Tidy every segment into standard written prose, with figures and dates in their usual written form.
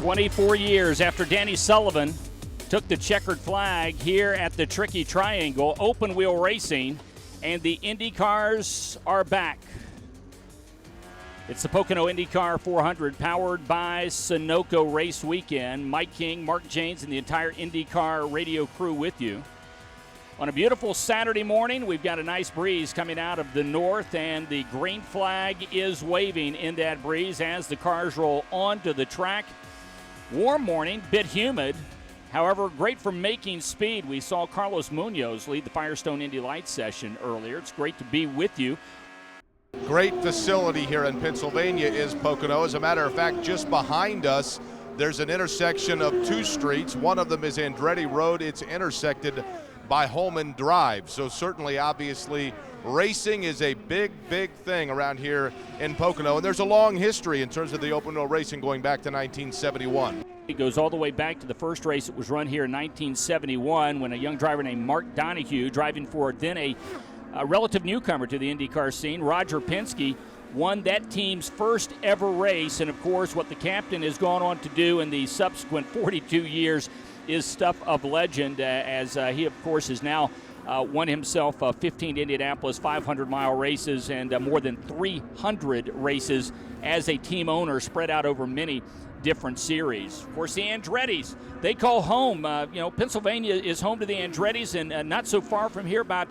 24 years after Danny Sullivan took the checkered flag here at the Tricky Triangle, open wheel racing, and the IndyCars are back. It's the Pocono IndyCar 400 powered by Sunoco Race Weekend. Mike King, Mark Janes, and the entire IndyCar radio crew with you. On a beautiful Saturday morning, we've got a nice breeze coming out of the north, and the green flag is waving in that breeze as the cars roll onto the track. Warm morning, bit humid. However, great for making speed. We saw Carlos Munoz lead the Firestone Indy Lights session earlier. It's great to be with you. Great facility here in Pennsylvania is Pocono. As a matter of fact, just behind us, there's an intersection of two streets. One of them is Andretti Road. It's intersected by Holman Drive. So certainly, obviously, racing is a big, big thing around here in Pocono. And there's a long history in terms of the open wheel racing going back to 1971. It goes all the way back to the first race that was run here in 1971 when a young driver named Mark Donohue, driving for then a relative newcomer to the IndyCar scene, Roger Penske, won that team's first ever race. And of course, what the captain has gone on to do in the subsequent 42 years is stuff of legend, as he, of course, has now won himself 15 Indianapolis 500-mile races and more than 300 races as a team owner spread out over many different series. Of course, the Andrettis, they call home. Pennsylvania is home to the Andrettis, and not so far from here, about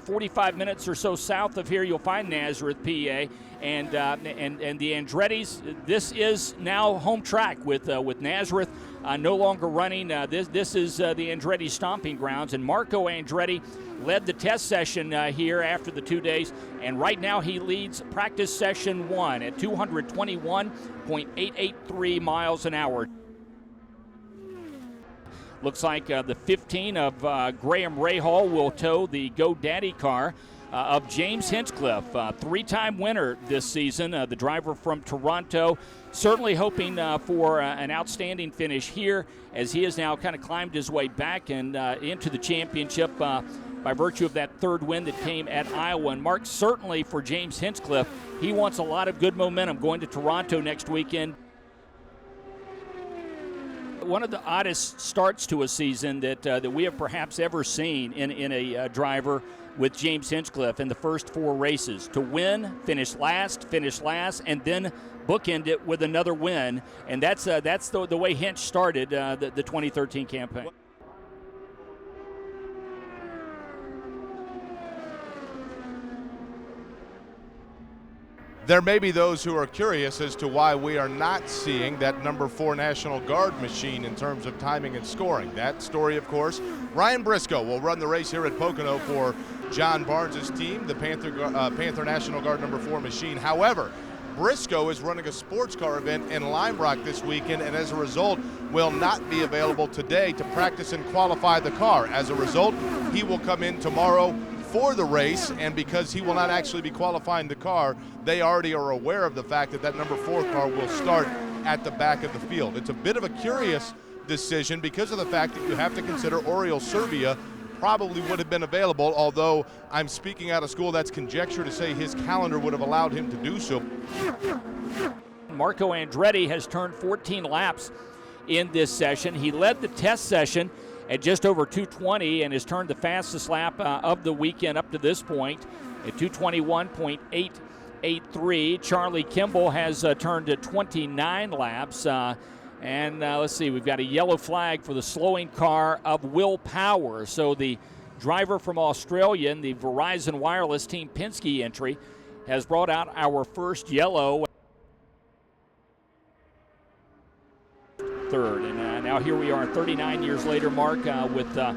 45 minutes or so south of here, you'll find Nazareth, PA, and the Andrettis. This is now home track with Nazareth no longer running. This is the Andretti stomping grounds, and Marco Andretti led the test session here after the 2 days, and right now he leads practice session 1 at 221.883 miles an hour. Looks like the 15 of Graham Rahal will tow the GoDaddy car of James Hinchcliffe, three-time winner this season, the driver from Toronto. Certainly hoping for an outstanding finish here as he has now kind of climbed his way back and into the championship by virtue of that third win that came at Iowa. And Mark, certainly for James Hinchcliffe, he wants a lot of good momentum going to Toronto next weekend. One of the oddest starts to a season that we have perhaps ever seen in a driver with James Hinchcliffe in the first 4 races. To win, finish last, and then bookend it with another win. And that's the way Hinch started the 2013 campaign. There may be those who are curious as to why we are not seeing that number 4 National Guard machine in terms of timing and scoring. That story, of course, Ryan Briscoe will run the race here at Pocono for John Barnes' team, the Panther National Guard number 4 machine. However, Briscoe is running a sports car event in Lime Rock this weekend, and as a result will not be available today to practice and qualify the car. As a result, he will come in tomorrow for the race, and because he will not actually be qualifying the car, they already are aware of the fact that that number 4 car will start at the back of the field. It's a bit of a curious decision because of the fact that you have to consider Oriol Servia probably would have been available, although I'm speaking out of school, that's conjecture to say his calendar would have allowed him to do so. Marco Andretti has turned 14 laps in this session. He led the test session at just over 220 and has turned the fastest lap of the weekend up to this point at 221.883. Charlie Kimball has turned to 29 laps. And let's see, we've got a yellow flag for the slowing car of Will Power. So the driver from Australia in the Verizon Wireless Team Penske entry has brought out our first yellow. Third, and now here we are 39 years later, Mark, with a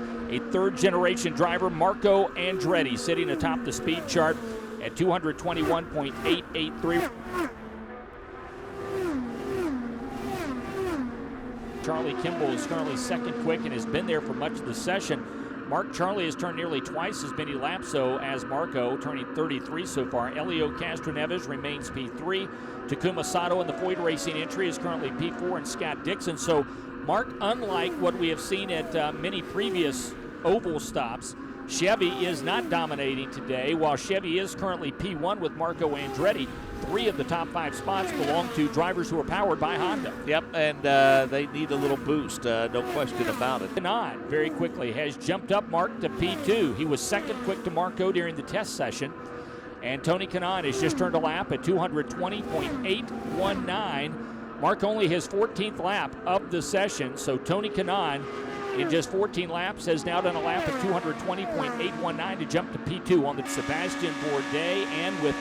third-generation driver, Marco Andretti, sitting atop the speed chart at 221.883. Charlie Kimball is currently second quick and has been there for much of the session. Charlie has turned nearly twice as many laps as Marco, turning 33 so far. Elio Castroneves remains P3. Takuma Sato in the Foyt Racing entry is currently P4, and Scott Dixon. So, Mark, unlike what we have seen at many previous oval stops, Chevy is not dominating today. While Chevy is currently P1 with Marco Andretti, 3 of the top 5 spots belong to drivers who are powered by Honda. Yep, and they need a little boost, no question about it. Kannan very quickly has jumped up Mark to P2. He was second quick to Marco during the test session. And Tony Kannan has just turned a lap at 220.819. Mark only his 14th lap of the session, so Tony Kannan in just 14 laps has now done a lap at 220.819 to jump to P2 on the Sebastian Bourdais and with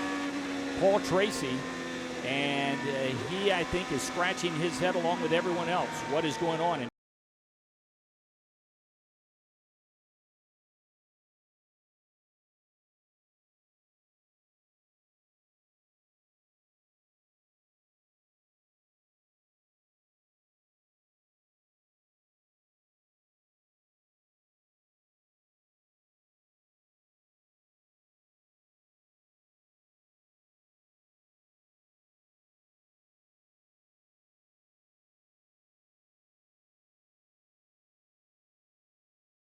Paul Tracy. And he, I think, is scratching his head along with everyone else. What is going on?